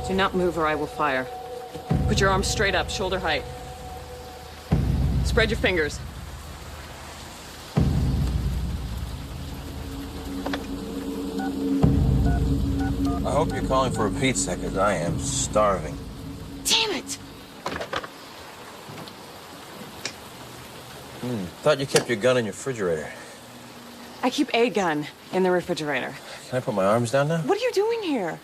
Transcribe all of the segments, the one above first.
Do not move or I will fire. Put your arms straight up, shoulder height. Spread your fingers. I hope you're calling for a pizza, because I am starving. Damn it! Thought you kept your gun in your refrigerator. I keep a gun in the refrigerator. Can I put my arms down now? What are you doing here?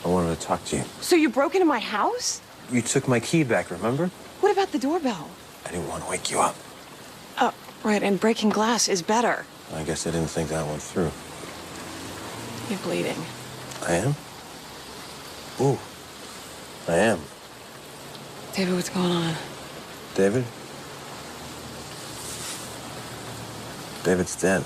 I wanted to talk to you. So you broke into my house? You took my key back, remember? What about the doorbell? I didn't want to wake you up. Oh, right, and breaking glass is better. I guess I didn't think that one through. You're bleeding. I am? Ooh. I am. David, what's going on? David? David's dead.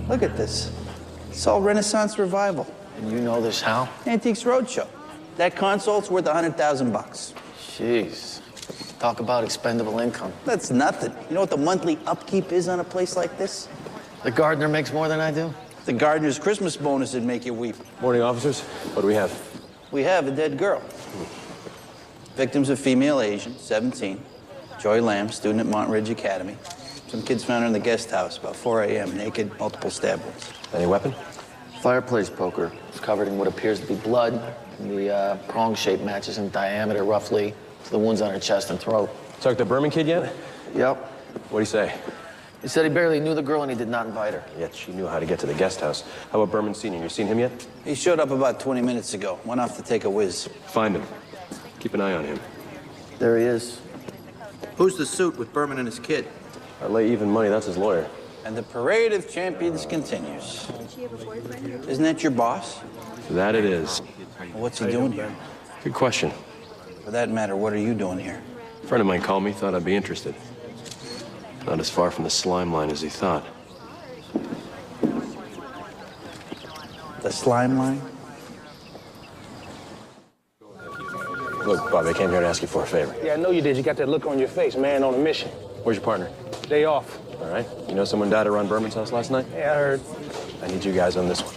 Look at this. It's all Renaissance revival. And you know this how? Antiques Roadshow. That console's worth $100,000. Jeez. Talk about expendable income. That's nothing. You know what the monthly upkeep is on a place like this? The gardener makes more than I do? The gardener's Christmas bonus would make you weep. Morning, officers. What do we have? We have a dead girl. Victim's a female Asian, 17. Joy Lamb, student at Montridge Academy. Some kids found her in the guest house about 4 a.m., naked, multiple stab wounds. Any weapon? Fireplace poker. It's covered in what appears to be blood. And the prong shape matches in diameter roughly to the wounds on her chest and throat. Talked to Berman kid yet? Yep. What'd he say? He said he barely knew the girl and he did not invite her. Yet she knew how to get to the guest house. How about Berman Sr.? You seen him yet? He showed up about 20 minutes ago. Went off to take a whiz. Find him. Keep an eye on him. There he is. Who's the suit with Berman and his kid? I lay even money, that's his lawyer. And the parade of champions continues. Isn't that your boss? That it is. Well, what's he doing here? Good question. For that matter, what are you doing here? A friend of mine called me, thought I'd be interested. Not as far from the slime line as he thought. The slime line? Look, Bob, I came here to ask you for a favor. Yeah, I know you did. You got that look on your face, man on a mission. Where's your partner? Day off. All right. You know someone died around Berman's house last night? Yeah, I heard. I need you guys on this one.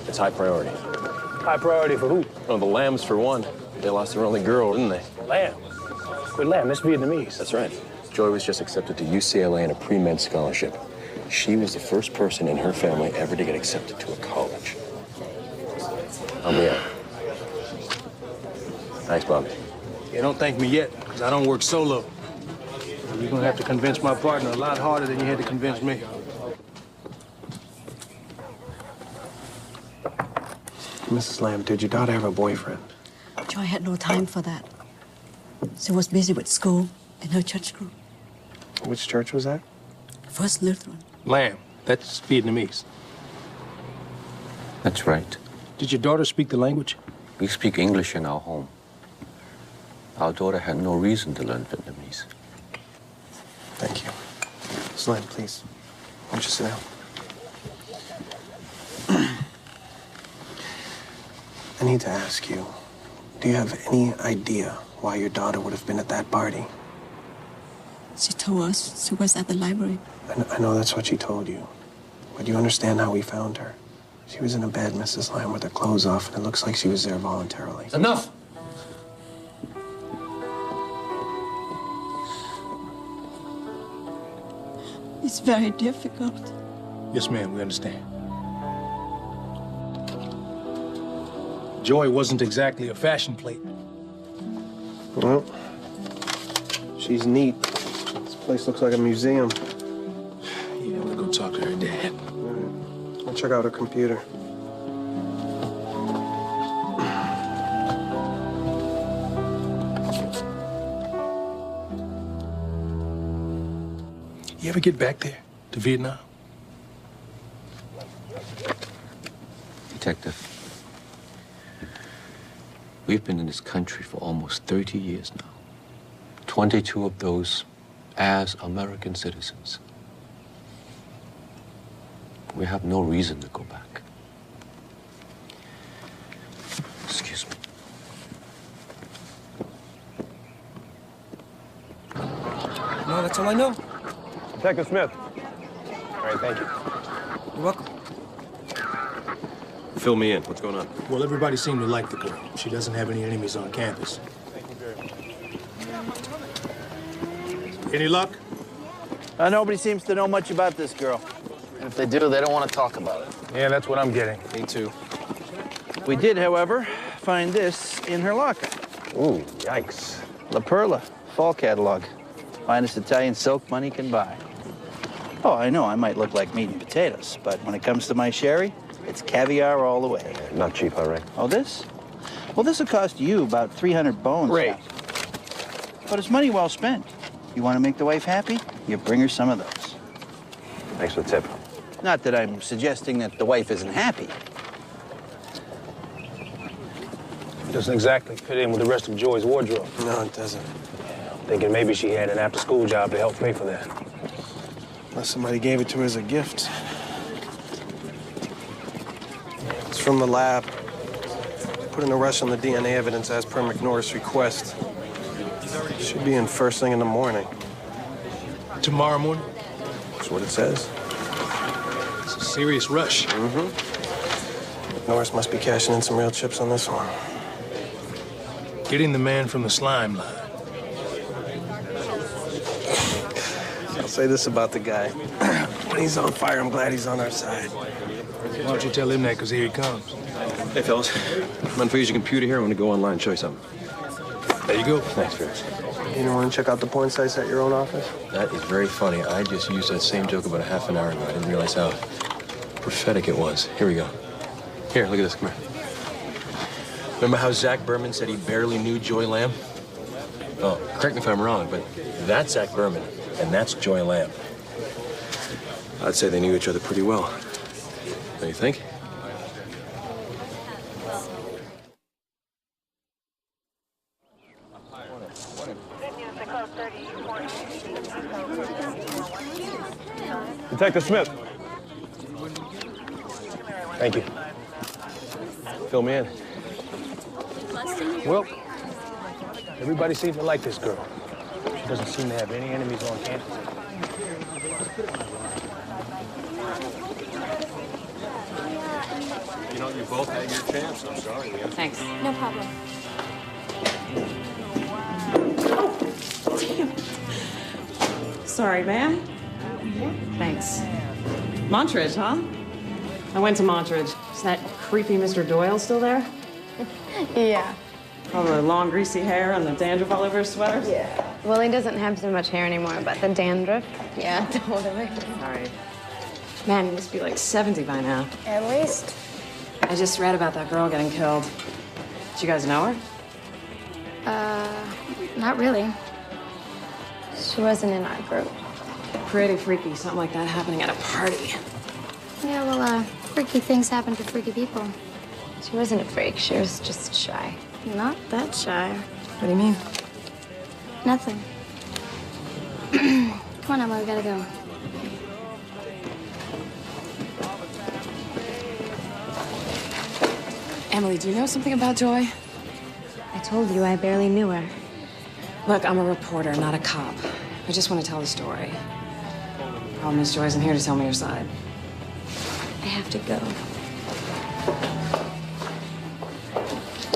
It's high priority. High priority for who? Oh, the Lambs, for one. They lost their only girl, didn't they? Lamb. With Lamb, that's Vietnamese. That's right. Joy was just accepted to UCLA on a pre-med scholarship. She was the first person in her family ever to get accepted to a college. I'll be out. Thanks, Bob. Yeah, don't thank me yet, because I don't work solo. You're going to have to convince my partner a lot harder than you had to convince me. Mrs. Lamb, did your daughter have a boyfriend? Joy had no time for that. She was busy with school and her church group. Which church was that? First Lutheran. Lamb, that's Vietnamese. That's right. Did your daughter speak the language? We speak English in our home. Our daughter had no reason to learn Vietnamese. Thank you. Mrs. Lamb, please. Won't you sit down? I need to ask you, do you have any idea why your daughter would have been at that party? She told us she was at the library. I know that's what she told you. But you understand how we found her? She was in a bed, Mrs. Lamb, with her clothes off, and it looks like she was there voluntarily. Enough! It's very difficult. Yes, ma'am, we understand. Joy wasn't exactly a fashion plate. Well, she's neat. This place looks like a museum. Yeah, I'm gonna go talk to her dad. All right. I'll check out her computer. You ever get back there to Vietnam? Detective, we've been in this country for almost 30 years now. 22 of those as American citizens. We have no reason to go back. Excuse me. No, that's all I know. Detective Smith. All right, thank you. You're welcome. Fill me in. What's going on? Well, everybody seemed to like the girl. She doesn't have any enemies on campus. Any luck? Nobody seems to know much about this girl. And if they do, they don't want to talk about it. Yeah, that's what I'm getting. Me too. We did, however, find this in her locker. Ooh, yikes. La Perla, fall catalog. Finest Italian silk money can buy. Oh, I know I might look like meat and potatoes, but when it comes to my sherry, it's caviar all the way. Not cheap, huh, Ray? Oh, this? Well, this will cost you about 300 bones. Ray. But it's money well spent. You want to make the wife happy? You bring her some of those. Thanks for the tip. Not that I'm suggesting that the wife isn't happy. Doesn't exactly fit in with the rest of Joy's wardrobe. No, it doesn't. Thinking maybe she had an after-school job to help pay for that. Unless somebody gave it to her as a gift. It's from the lab. Put in a rush on the DNA evidence as per McNorris' request. Should be in first thing in the morning. Tomorrow morning? That's what it says. It's a serious rush. McNorris must be cashing in some real chips on this one. Getting the man from the slime line. I'll say this about the guy. When he's on fire, I'm glad he's on our side. Why don't you tell him that, because here he comes. Hey, fellas. I'm on for use your computer here. I'm gonna go online and show you something. There you go. Thanks, Felix. You don't want to check out the porn sites at your own office? That is very funny. I just used that same joke about a half an hour ago. I didn't realize how prophetic it was. Here we go. Here, look at this. Come here. Remember how Zach Berman said he barely knew Joy Lamb? Oh, correct me if I'm wrong, but that's Zach Berman, and that's Joy Lamb. I'd say they knew each other pretty well. Don't you think? Detective Smith. Thank you. Fill me in. Well, everybody seems to like this girl. She doesn't seem to have any enemies on campus. You know, you both had your chance. I'm sorry, man. Thanks. No problem. Sorry, ma'am. Thanks. Montridge, huh? I went to Montridge. Is that creepy Mr. Doyle still there? Yeah. All the long, greasy hair and the dandruff all over his sweaters? Yeah. Well, he doesn't have so much hair anymore, but the dandruff, yeah, totally. Sorry. Man, he must be like 70 by now. At least. I just read about that girl getting killed. Did you guys know her? Not really. She wasn't in our group. Pretty freaky, something like that happening at a party. Yeah, well, freaky things happen to freaky people. She wasn't a freak. She was just shy. Not that shy. What do you mean? Nothing. Come on, Emma, we gotta go. Emily, do you know something about Joy? I told you I barely knew her. Look, I'm a reporter, not a cop. I just want to tell the story. Problem is, Joy isn't here to tell me her side. I have to go.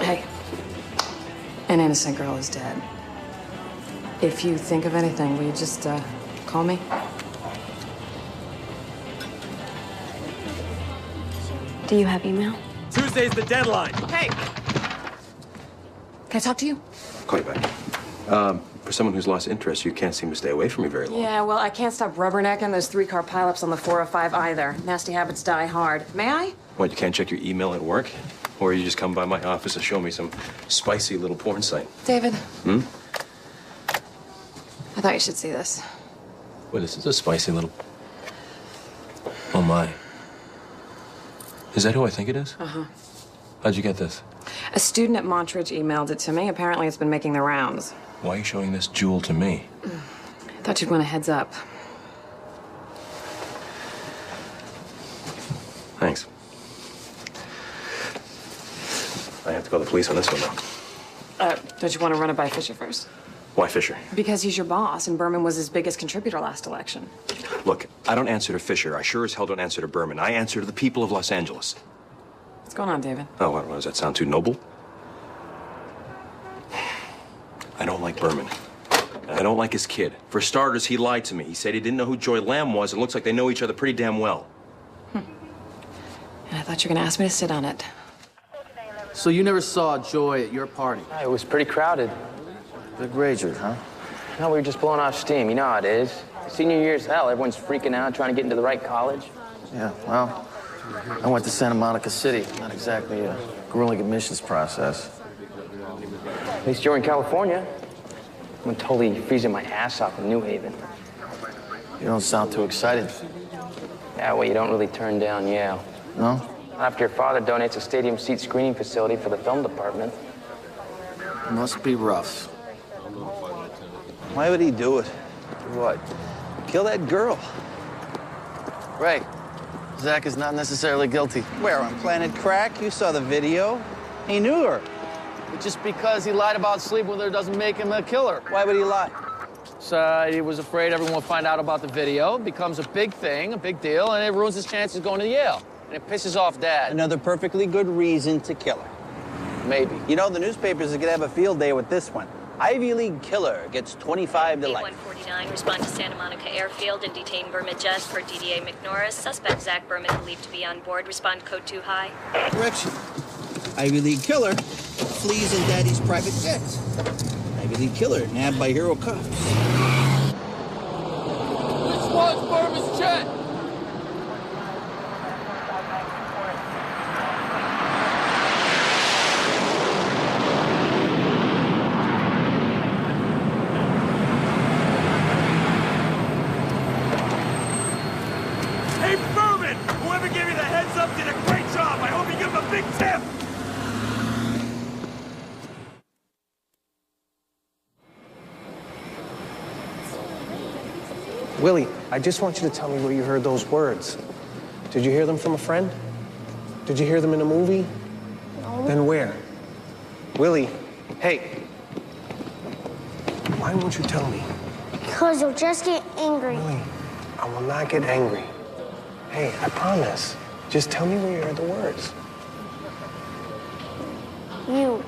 Hey, an innocent girl is dead. If you think of anything, will you just call me? Do you have email? Tuesday's the deadline. Hey! Can I talk to you? Call you back. For someone who's lost interest, you can't seem to stay away from me very long. Yeah, well, I can't stop rubbernecking those 3-car pileups on the 405 either. Nasty habits die hard. May I? What, you can't check your email at work? Or you just come by my office and show me some spicy little porn site? David. Hmm? I thought you should see this. Well, this is a spicy little... Oh, my. Is that who I think it is? Uh-huh. How'd you get this? A student at Montridge emailed it to me. Apparently, it's been making the rounds. Why are you showing this jewel to me? I thought you'd want a heads up. Thanks. I have to call the police on this one, though. Don't you want to run it by Fisher first? Why Fisher? Because he's your boss, and Berman was his biggest contributor last election. Look, I don't answer to Fisher. I sure as hell don't answer to Berman. I answer to the people of Los Angeles. What's going on, David? Oh, what, does that sound too noble? I don't like Berman. And I don't like his kid. For starters, he lied to me. He said he didn't know who Joy Lamb was. It looks like they know each other pretty damn well. And I thought you were going to ask me to sit on it. So you never saw Joy at your party? It was pretty crowded. Big rager, huh? No, we were just blowing off steam. You know how it is. Senior year's hell. Everyone's freaking out, trying to get into the right college. Yeah, well, I went to Santa Monica City. Not exactly a grueling admissions process. At least you're in California. I'm totally freezing my ass off in New Haven. You don't sound too excited. Yeah, well, you don't really turn down Yale. No? After your father donates a stadium seat screening facility for the film department. Must be rough. Why would he do it? What? Kill that girl. Ray, Zach is not necessarily guilty. Where, on Planet Crack? You saw the video. He knew her. But just because he lied about sleeping with her doesn't make him a killer. Why would he lie? So he was afraid everyone would find out about the video. It becomes a big thing, a big deal, and it ruins his chances going to Yale. And it pisses off Dad. Another perfectly good reason to kill her. Maybe. You know, the newspapers are gonna have a field day with this one. Ivy League killer gets 25 to life. 149, respond to Santa Monica Airfield and detain Berman Jess for DDA McNorris. Suspect Zach Berman believed to be on board. Respond code 2 high. Correction. Ivy League killer flees in Daddy's private jet. Ivy League killer nabbed by hero cops. Which one's Berman's jet? Hey, Berman! Whoever gave you the heads up did a great job. I hope you give him a big tip. Willie, I just want you to tell me where you heard those words. Did you hear them from a friend? Did you hear them in a movie? No. Then where? Willie, hey. Why won't you tell me? Because you'll just get angry. Willie, I will not get angry. Hey, I promise. Just tell me where you heard the words. You.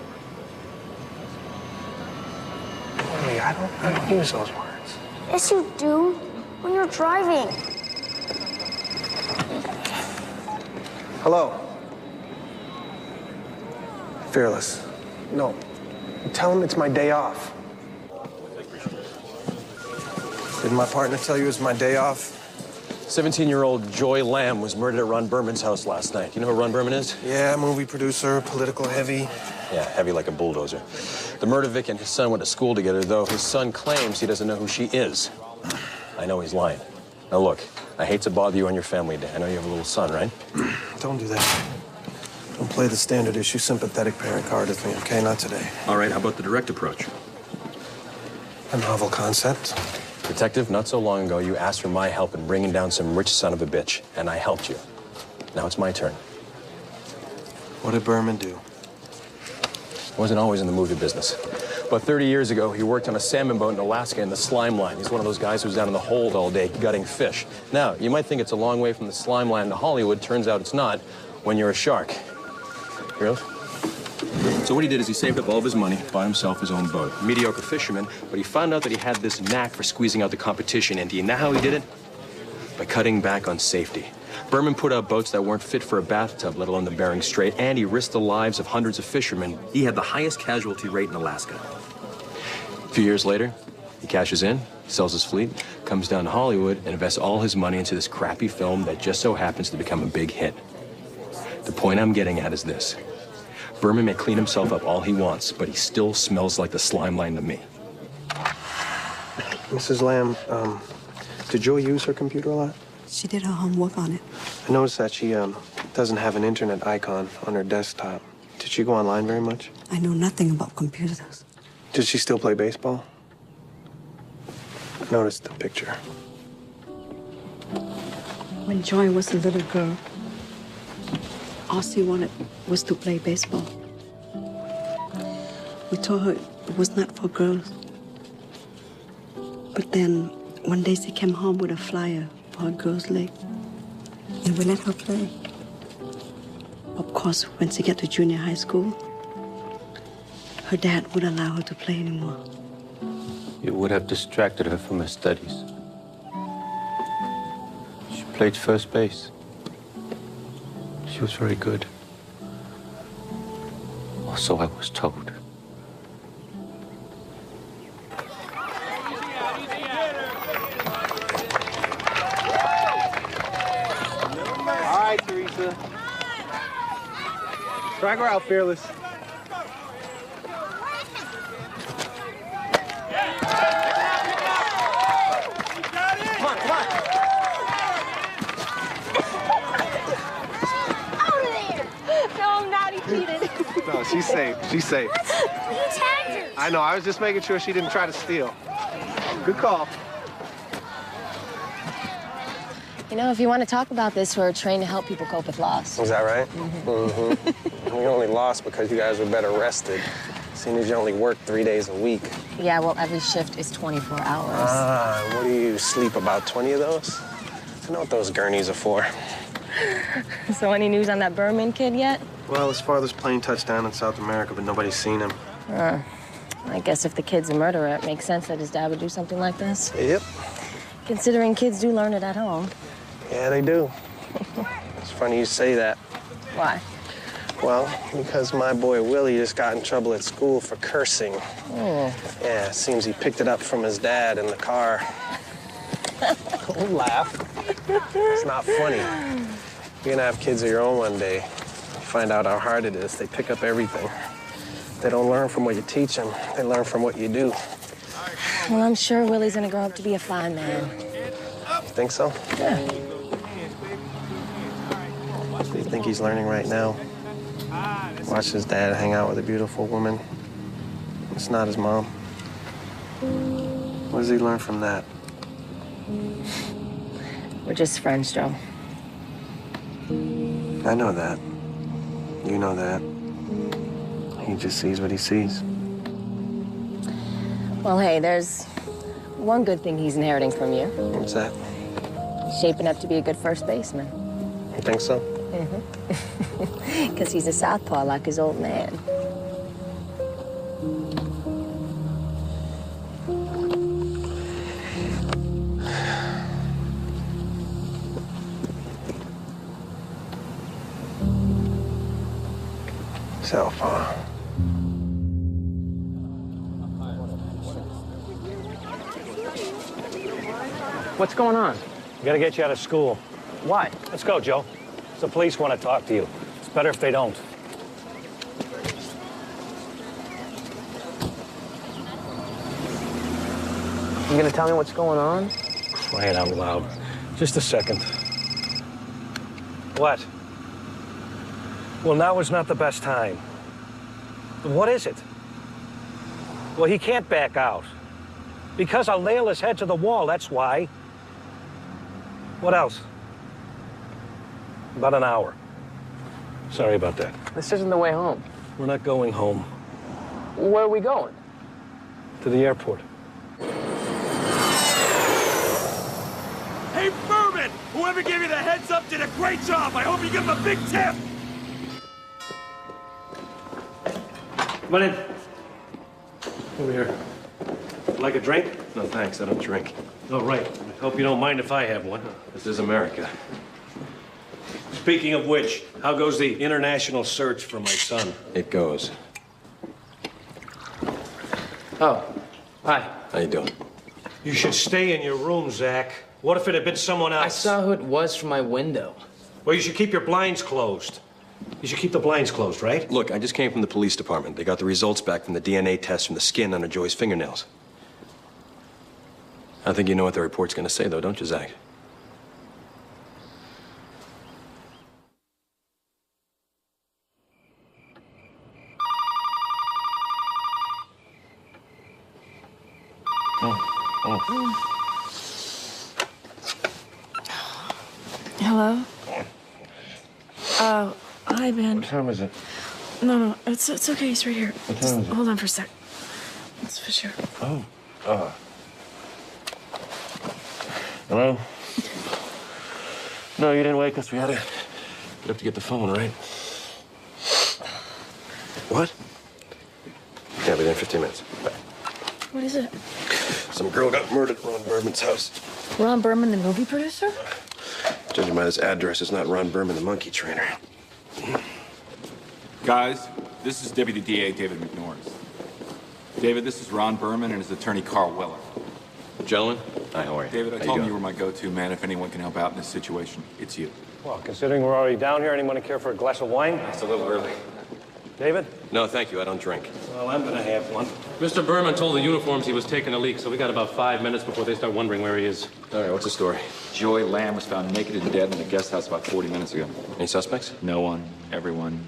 Willie, I don't use those words. Yes, you do. When you're driving. Hello. Fearless. No. Tell him it's my day off. Did my partner tell you it's my day off? 17-year-old Joy Lamb was murdered at Ron Berman's house last night. You know who Ron Berman is? Yeah, movie producer, political heavy. Yeah, heavy like a bulldozer. The murder Vic and his son went to school together, though his son claims he doesn't know who she is. I know he's lying. Now look, I hate to bother you on your family day. I know you have a little son, right? Don't do that. Don't play the standard issue sympathetic parent card with me, okay? Not today. All right, how about the direct approach? A novel concept. Detective, not so long ago, you asked for my help in bringing down some rich son of a bitch, and I helped you. Now it's my turn. What did Berman do? Wasn't always in the movie business. But 30 years ago, he worked on a salmon boat in Alaska in the slime line. He's one of those guys who's down in the hold all day gutting fish. Now, you might think it's a long way from the slime line to Hollywood. Turns out it's not when you're a shark. Really? So what he did is he saved up all of his money, bought himself his own boat. Mediocre fisherman, but he found out that he had this knack for squeezing out the competition. And do you know how he did it? By cutting back on safety. Berman put out boats that weren't fit for a bathtub, let alone the Bering Strait, and he risked the lives of hundreds of fishermen. He had the highest casualty rate in Alaska. A few years later, he cashes in, sells his fleet, comes down to Hollywood, and invests all his money into this crappy film that just so happens to become a big hit. The point I'm getting at is this. Berman may clean himself up all he wants, but he still smells like the slime line to me. Mrs. Lamb, did Joy use her computer a lot? She did her homework on it. I noticed that she doesn't have an internet icon on her desktop. Did she go online very much? I know nothing about computers. Did she still play baseball? I noticed the picture. When Joy was a little girl, all she wanted was to play baseball. We told her it was not for girls. But then, one day she came home with a flyer for a girl's league. And we let her play. Of course, when she got to junior high school, her dad wouldn't allow her to play anymore. You would have distracted her from her studies. She played first base. She was very good. Or so I was told. All right, Teresa. Drag her out, Fearless. No, she's safe. She's safe. What? You tagged her. I know. I was just making sure she didn't try to steal. Good call. You know, if you want to talk about this, we're trained to help people cope with loss. Is that right? Mm-hmm. We only lost because you guys were better rested. Seeing as you only work 3 days a week. Yeah, well, every shift is 24 hours. Ah, what do you sleep, about 20 of those? I know what those gurneys are for. So any news on that Berman kid yet? Well, his father's plane touched down in South America, but nobody's seen him. I guess if the kid's a murderer, it makes sense that his dad would do something like this. Yep. Considering kids do learn it at home. Yeah, they do. It's funny you say that. Why? Well, because my boy Willie just got in trouble at school for cursing. Oh. Yeah, it seems he picked it up from his dad in the car. Don't laugh. It's not funny. You're gonna have kids of your own one day. You find out how hard it is. They pick up everything. They don't learn from what you teach them. They learn from what you do. Well, I'm sure Willie's gonna grow up to be a fine man. You think so? Yeah. What do you think he's learning right now? Watch his dad hang out with a beautiful woman. It's not his mom. What does he learn from that? We're just friends, Joe. I know that. You know that. He just sees what he sees. Well, hey, there's one good thing he's inheriting from you. What's that? He's shaping up to be a good first baseman. You think so? Mm-hmm. Because he's a southpaw like his old man. Southpaw. What's going on? We gotta get you out of school. Why? Let's go, Joe. The police want to talk to you. It's better if they don't. You gonna tell me what's going on? Quiet out loud. Just a second. What? Well, now is not the best time. What is it? Well, he can't back out. Because I'll nail his head to the wall, that's why. What else? About an hour. Sorry about that. This isn't the way home. We're not going home. Where are we going? To the airport. Hey, Berman! Whoever gave you the heads up did a great job. I hope you give him a big tip. Come on in. Over here. Like a drink? No, thanks. I don't drink. Oh, right. I hope you don't mind if I have one. This is America. Speaking of which, how goes the international search for my son? It goes. Oh, hi. How you doing? You should stay in your room, Zach. What if it had been someone else? I saw who it was from my window. Well, you should keep your blinds closed. You should keep the blinds closed, right? Look, I just came from the police department. They got the results back from the DNA test from the skin under Joy's fingernails. I think you know what the report's gonna say, though, don't you, Zach? Hello? Hi, Ben. What time is it? No, it's okay. It's right here. What time Just is it? hold on for a sec. It's for sure. Oh. Hello? No, you didn't wake us. We had to get up to get the phone, right? What? Yeah, within 15 minutes. Bye. What is it? Some girl got murdered at Ron Berman's house. Ron Berman, the movie producer? Judging by this address, it's not Ron Berman, the monkey trainer. Guys, this is Deputy DA David McNorris. David, this is Ron Berman and his attorney Carl Weller. Gentlemen, hi, how are you? David, I How told him doing? you were my go-to man if anyone can help out in this situation. It's you. Well, considering we're already down here, anyone care for a glass of wine? It's a little early. David? No, thank you. I don't drink. Well, I'm gonna have one. Mr. Berman told the uniforms he was taking a leak, so we got about 5 minutes before they start wondering where he is. All right, what's the story? Joy Lamb was found naked and dead in the guest house about 40 minutes ago. Any suspects? No one. Everyone.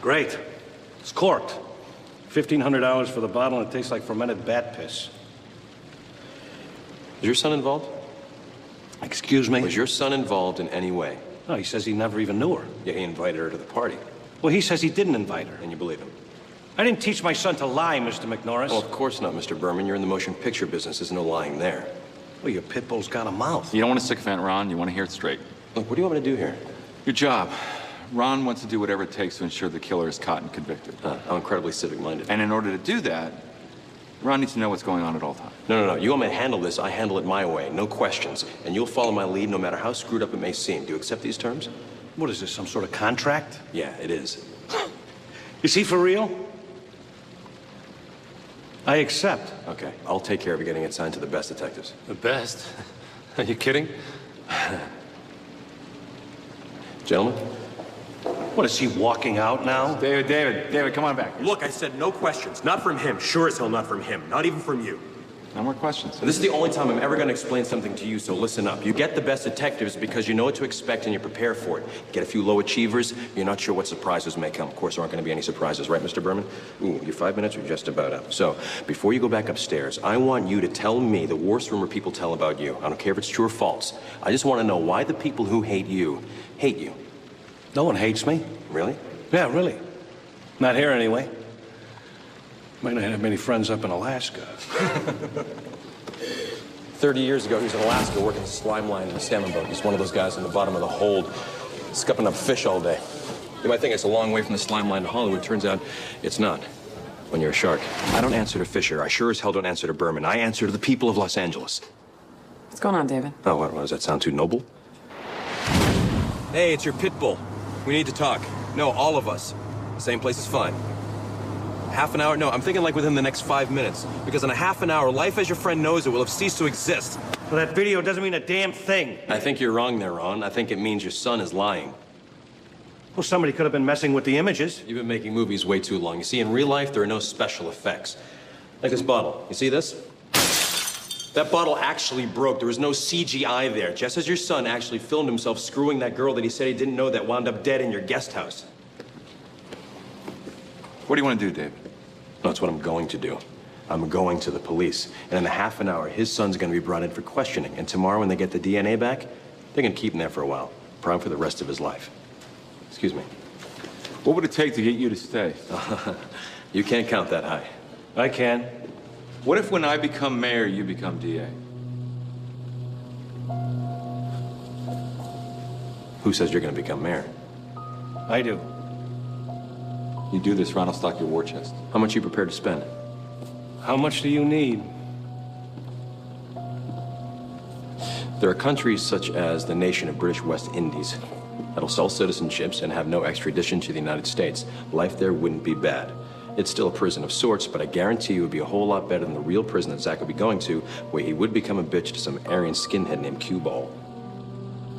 Great. It's corked. $1,500 for the bottle, and it tastes like fermented bat piss. Is your son involved? Excuse me? Was your son involved in any way? No, he says he never even knew her. Yeah, he invited her to the party. Well, he says he didn't invite her. And you believe him? I didn't teach my son to lie, Mr. McNorris. Oh, of course not, Mr. Berman. You're in the motion picture business. There's no lying there. Well, your pit bull's got a mouth. You don't want to sycophant Ron. You want to hear it straight. Look, what do you want me to do here? Your job. Ron wants to do whatever it takes to ensure the killer is caught and convicted. How incredibly civic-minded. And in order to do that, Ron needs to know what's going on at all times. No. You want me to handle this, I handle it my way. No questions. And you'll follow my lead no matter how screwed up it may seem. Do you accept these terms? What is this, some sort of contract? Yeah, it is. Is he for real? I accept. Okay, I'll take care of you getting it signed to the best detectives. The best? Are you kidding? Gentlemen? What, is he walking out now? David, come on back. Look, I said no questions. Not from him. Sure as hell not from him. Not even from you. No more questions. This is the only time I'm ever going to explain something to you, so listen up. You get the best detectives because you know what to expect and you prepare for it. You get a few low achievers, you're not sure what surprises may come. Of course, there aren't going to be any surprises, right, Mr. Berman? Ooh, your 5 minutes are just about up. So, before you go back upstairs, I want you to tell me the worst rumor people tell about you. I don't care if it's true or false. I just want to know why the people who hate you. No one hates me. Really? Yeah, really. Not here, anyway. Might not have many friends up in Alaska. 30 years ago, he was in Alaska working the slime line in a salmon boat. He's one of those guys in the bottom of the hold, scupping up fish all day. You might think it's a long way from the slime line to Hollywood. Turns out it's not. When you're a shark. I don't answer to Fisher. I sure as hell don't answer to Berman. I answer to the people of Los Angeles. What's going on, David? Oh, what does that sound too noble? Hey, it's your pit bull. We need to talk. No, all of us. The same place is fine. Half an hour? No, I'm thinking like within the next 5 minutes. Because in a half an hour, life as your friend knows it will have ceased to exist. Well, that video doesn't mean a damn thing. I think you're wrong there, Ron. I think it means your son is lying. Well, somebody could have been messing with the images. You've been making movies way too long. You see, in real life, there are no special effects. Like this bottle. You see this? That bottle actually broke. There was no CGI there. Just as your son actually filmed himself screwing that girl that he said he didn't know that wound up dead in your guest house. What do you want to do, David? That's what I'm going to do. I'm going to the police. And in a half an hour, his son's going to be brought in for questioning. And tomorrow, when they get the DNA back, they're going to keep him there for a while. Probably for the rest of his life. Excuse me. What would it take to get you to stay? You can't count that high. I can. What if when I become mayor, you become DA? Who says you're going to become mayor? I do. You do this, Ron, I'll stock your war chest. How much are you prepared to spend? How much do you need? There are countries such as the nation of British West Indies that'll sell citizenships and have no extradition to the United States. Life there wouldn't be bad. It's still a prison of sorts, but I guarantee you it would be a whole lot better than the real prison that Zach would be going to, where he would become a bitch to some Aryan skinhead named Cue Ball.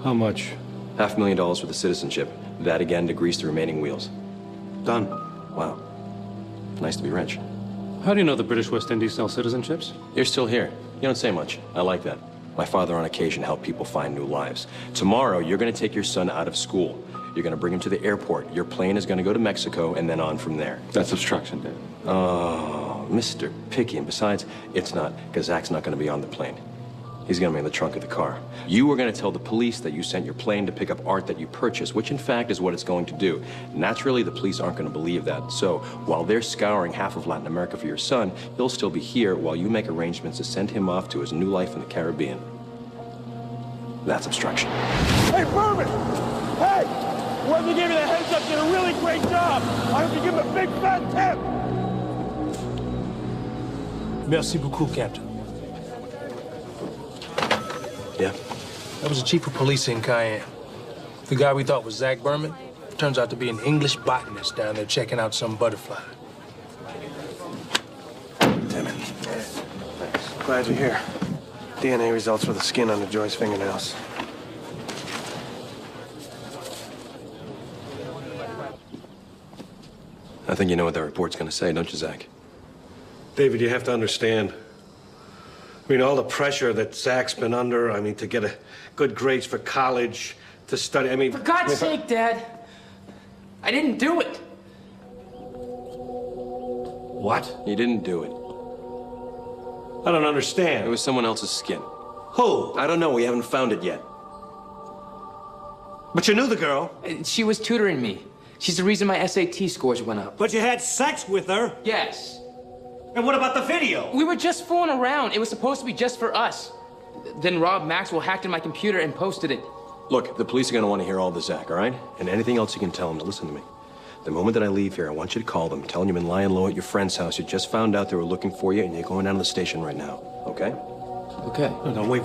How much? $500,000 for the citizenship. That again to grease the remaining wheels. Done. Wow. Nice to be rich. How do you know the British West Indies sell citizenships? You're still here. You don't say much. I like that. My father on occasion helped people find new lives. Tomorrow, you're gonna take your son out of school. You're gonna bring him to the airport. Your plane is gonna go to Mexico and then on from there. That's obstruction, Dad. Oh, Mr. Picky. And besides, it's not, because Zach's not gonna be on the plane. He's gonna be in the trunk of the car. You were gonna tell the police that you sent your plane to pick up art that you purchased, which in fact is what it's going to do. Naturally, the police aren't gonna believe that. So while they're scouring half of Latin America for your son, he'll still be here while you make arrangements to send him off to his new life in the Caribbean. That's obstruction. Hey, Berman! Hey! Whoever gave you the heads up did a really great job. I hope you give him a big fat tip. Merci beaucoup, Captain. Yeah? That was the chief of police in Cayenne. The guy we thought was Zach Berman turns out to be an English botanist down there checking out some butterfly. Damn it. Glad you're here. DNA results for the skin under Joy's fingernails. I think you know what that report's gonna say, don't you, Zach? David, you have to understand. I mean, all the pressure that Zach's been under, I mean, to get a good grades for college, to study, I mean... For God's sake, Dad. I didn't do it. What? You didn't do it. I don't understand. It was someone else's skin. Who? I don't know. We haven't found it yet. But you knew the girl. She was tutoring me. She's the reason my SAT scores went up. But you had sex with her. Yes. And what about the video? We were just fooling around. It was supposed to be just for us. Then Rob Maxwell hacked in my computer and posted it. Look, the police are going to want to hear all this, Zach, all right? And anything else you can tell them. Now, listen to me. The moment that I leave here, I want you to call them, telling you've been lying low at your friend's house. You just found out they were looking for you, and you're going down to the station right now, okay? Okay. No, wait.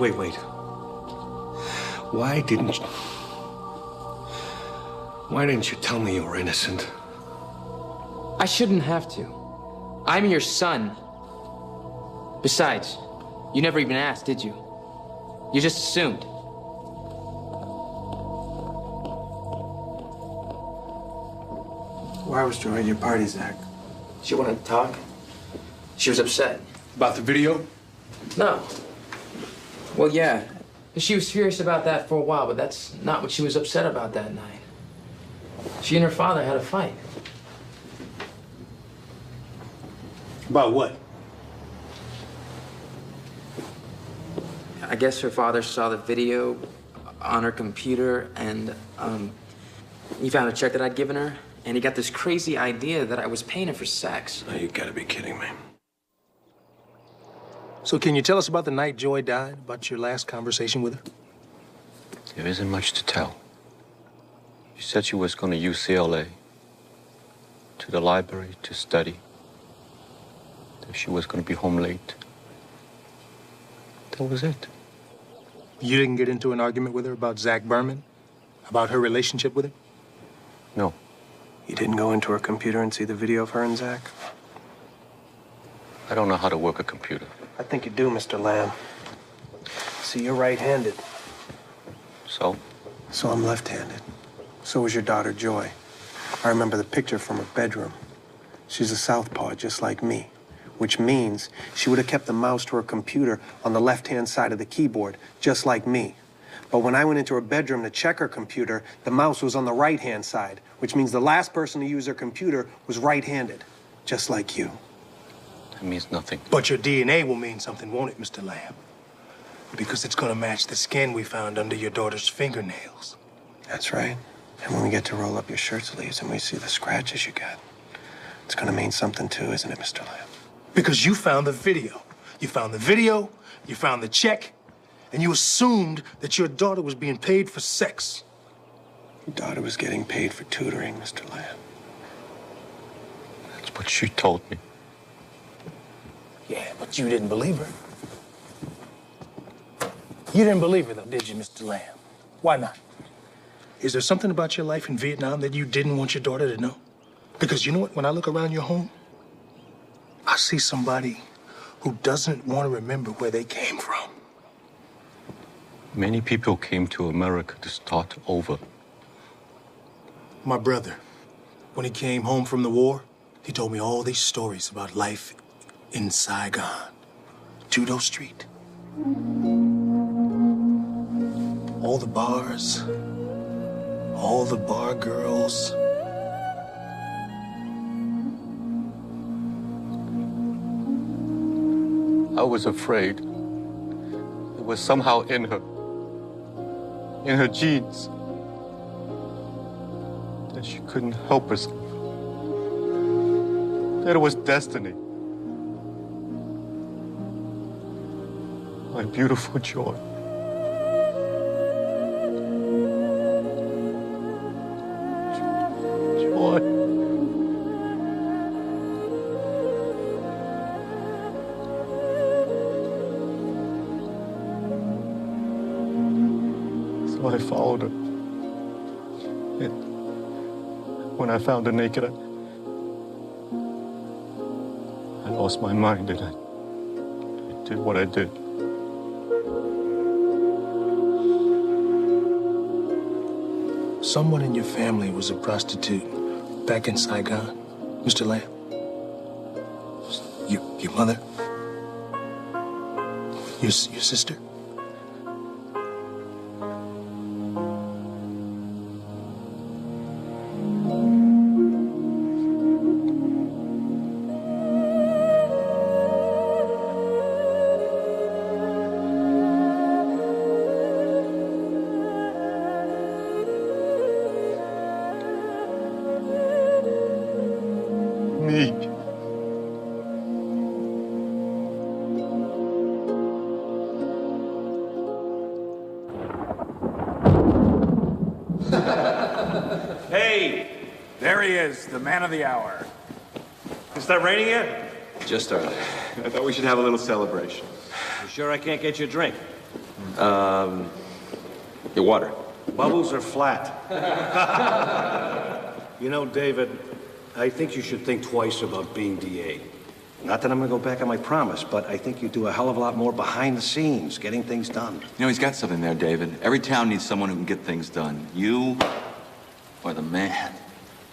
Why didn't you tell me you were innocent? I shouldn't have to. I'm your son. Besides, you never even asked, did you? You just assumed. Why was Joy at your party, Zach? She wanted to talk. She was upset. About the video? No. Well, yeah. She was furious about that for a while, but that's not what she was upset about that night. She and her father had a fight. About what? I guess her father saw the video on her computer, and he found a check that I'd given her, and he got this crazy idea that I was paying her for sex. Oh, you gotta be kidding me. So can you tell us about the night Joy died, about your last conversation with her? There isn't much to tell. She said she was going to UCLA, to the library to study. That she was going to be home late. That was it. You didn't get into an argument with her about Zach Berman? About her relationship with him? No. You didn't go into her computer and see the video of her and Zach? I don't know how to work a computer. I think you do, Mr. Lamb. See, you're right-handed. So? So I'm left-handed. So was your daughter, Joy. I remember the picture from her bedroom. She's a southpaw, just like me, which means she would have kept the mouse to her computer on the left-hand side of the keyboard, just like me. But when I went into her bedroom to check her computer, the mouse was on the right-hand side, which means the last person to use her computer was right-handed, just like you. That means nothing. But your DNA will mean something, won't it, Mr. Lamb? Because it's gonna match the skin we found under your daughter's fingernails. That's right. And when we get to roll up your shirt sleeves and we see the scratches you got, it's gonna mean something too, isn't it, Mr. Lamb? Because you found the video. You found the video, you found the check, and you assumed that your daughter was being paid for sex. Your daughter was getting paid for tutoring, Mr. Lamb. That's what she told me. Yeah, but you didn't believe her. You didn't believe her, though, did you, Mr. Lamb? Why not? Is there something about your life in Vietnam that you didn't want your daughter to know? Because you know what? When I look around your home, I see somebody who doesn't want to remember where they came from. Many people came to America to start over. My brother, when he came home from the war, he told me all these stories about life in Saigon, Judo Street. All the bars, all the bar girls. I was afraid it was somehow in her genes, that she couldn't help herself, that it was destiny. My beautiful Joy. Joy. So I followed her. And when I found her naked, I lost my mind and I did what I did. Someone in your family was a prostitute back in Saigon, Mr. Lamb. Your mother? Your sister? Me. Hey, there he is, the man of the hour. Is that raining yet? Just started. I thought we should have a little celebration. You sure I can't get you a drink? Your water. Bubbles are flat. You know, David, I think you should think twice about being DA. Not that I'm gonna go back on my promise, but I think you do a hell of a lot more behind the scenes, getting things done. You know, he's got something there, David. Every town needs someone who can get things done. You are the man.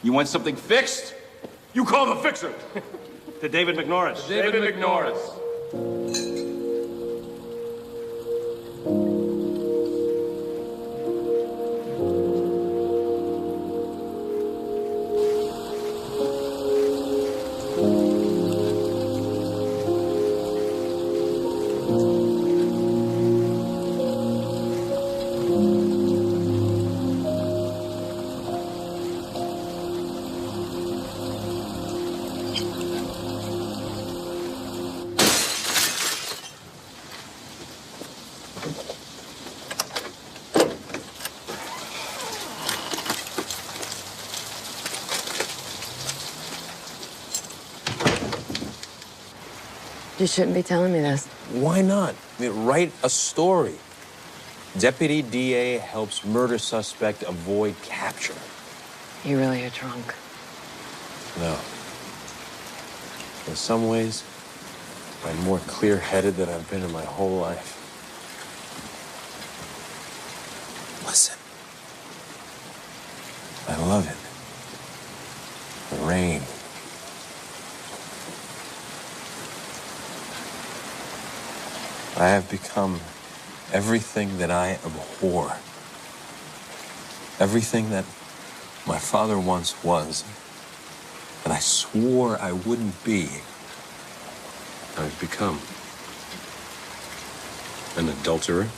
You want something fixed? You call the fixer. To David McNorris. David McNorris. You shouldn't be telling me this. Why not? I mean, write a story. Deputy DA helps murder suspect avoid capture. You really are drunk. No. In some ways, I'm more clear-headed than I've been in my whole life. Listen. I love it. The rain. I have become everything that I abhor. Everything that my father once was, and I swore I wouldn't be. I've become an adulterer,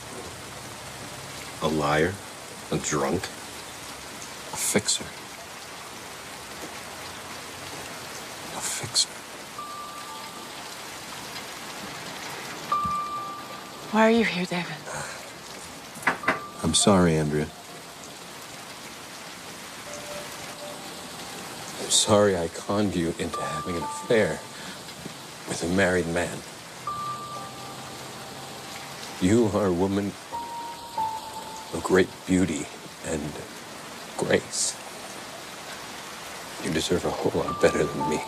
a liar, a drunk, a fixer. A fixer. Why are you here, David? I'm sorry, Andrea. I'm sorry I conned you into having an affair with a married man. You are a woman of great beauty and grace. You deserve a whole lot better than me.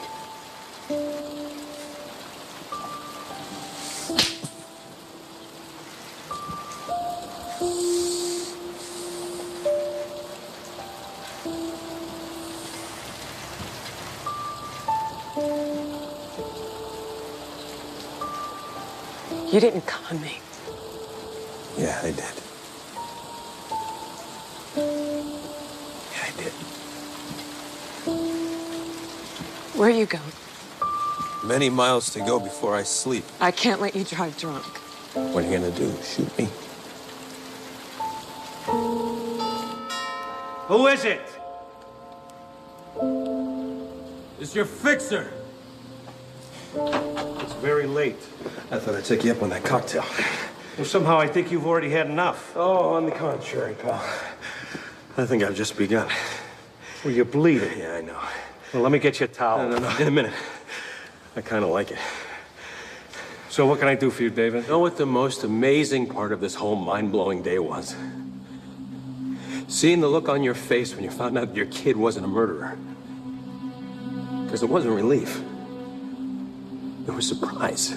You didn't con me. Yeah, I did. Yeah, I did. Where are you going? Many miles to go before I sleep. I can't let you drive drunk. What are you gonna do? Shoot me? Who is it? It's your fixer. It's very late. I thought I'd take you up on that cocktail. Well, somehow I think you've already had enough. Oh, on the contrary, pal. I think I've just begun. Well, you're bleeding. Yeah, I know. Well, let me get you a towel. No. In a minute. I kind of like it. So what can I do for you, David? You know what the most amazing part of this whole mind-blowing day was? Seeing the look on your face when you found out that your kid wasn't a murderer. Because it wasn't relief. It was surprise.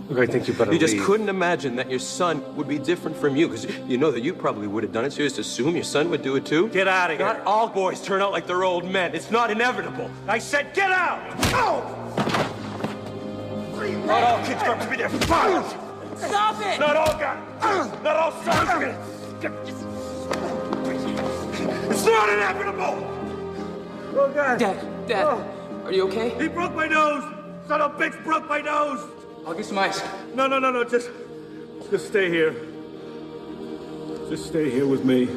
Look, I think you better You just leave. couldn't imagine that your son would be different from you, because you know that you probably would have done it, so you just assume your son would do it too? Get out of here. Not all boys turn out like their old men. It's not inevitable. I said get out! Go! Not all kids grow up to be their fathers. Stop it! Not all guys. Not all sons are gonna... It's not inevitable! Oh, God. Dad, are you okay? He broke my nose! Son of a bitch broke my nose! I'll get some ice. No, just stay here. Just stay here with me.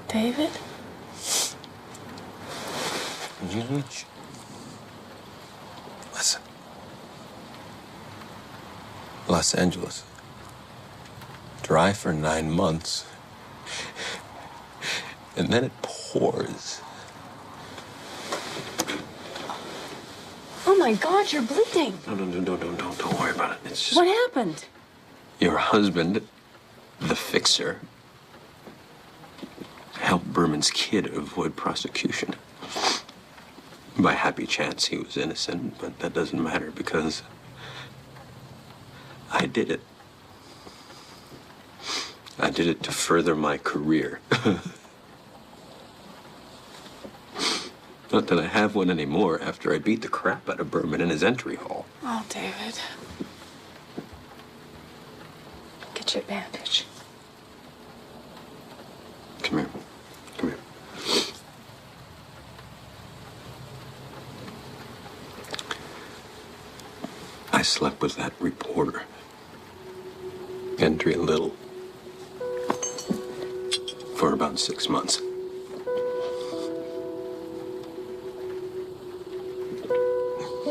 David? Listen. Los Angeles. Dry for 9 months. And then it pours. Oh my God, you're bleeding. No, don't worry about it. It's just What happened? your husband, the fixer, helped Berman's kid avoid prosecution. By happy chance, he was innocent, but that doesn't matter because I did it. I did it to further my career. Not that I have one anymore after I beat the crap out of Berman in his entry hall. Oh, David. Get your bandage. Come here. Come here. I slept with that reporter, Andrea Little, for about 6 months.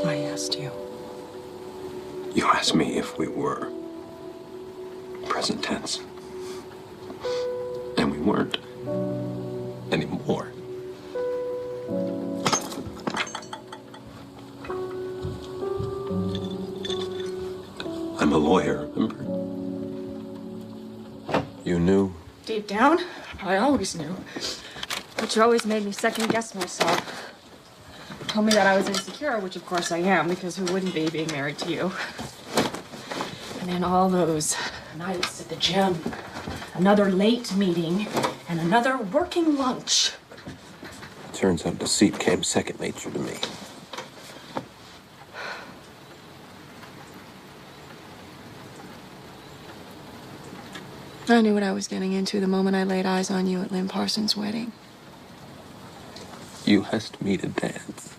I asked you. You asked me if we were. Present tense. And we weren't. Anymore. I'm a lawyer, remember? You knew? Deep down, I always knew. But you always made me second guess myself. Told me that I was insecure, which of course I am, because who wouldn't be being married to you? And then all those nights at the gym, another late meeting, and another working lunch. Turns out deceit came second nature to me. I knew what I was getting into the moment I laid eyes on you at Lynn Parsons' wedding. You asked me to dance.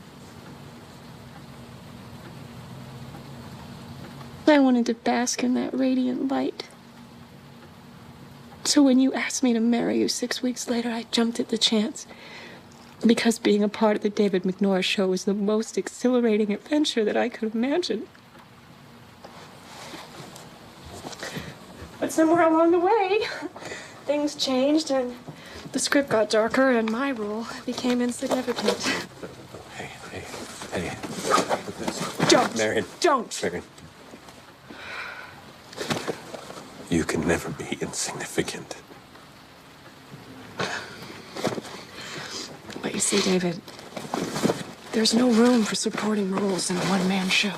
I wanted to bask in that radiant light. So when you asked me to marry you 6 weeks later, I jumped at the chance. Because being a part of the David McNorris show was the most exhilarating adventure that I could imagine. But somewhere along the way, things changed and the script got darker and my role became insignificant. Hey. Don't. Marion. Don't. Marion. You can never be insignificant. But you see, David, there's no room for supporting roles in a one-man show.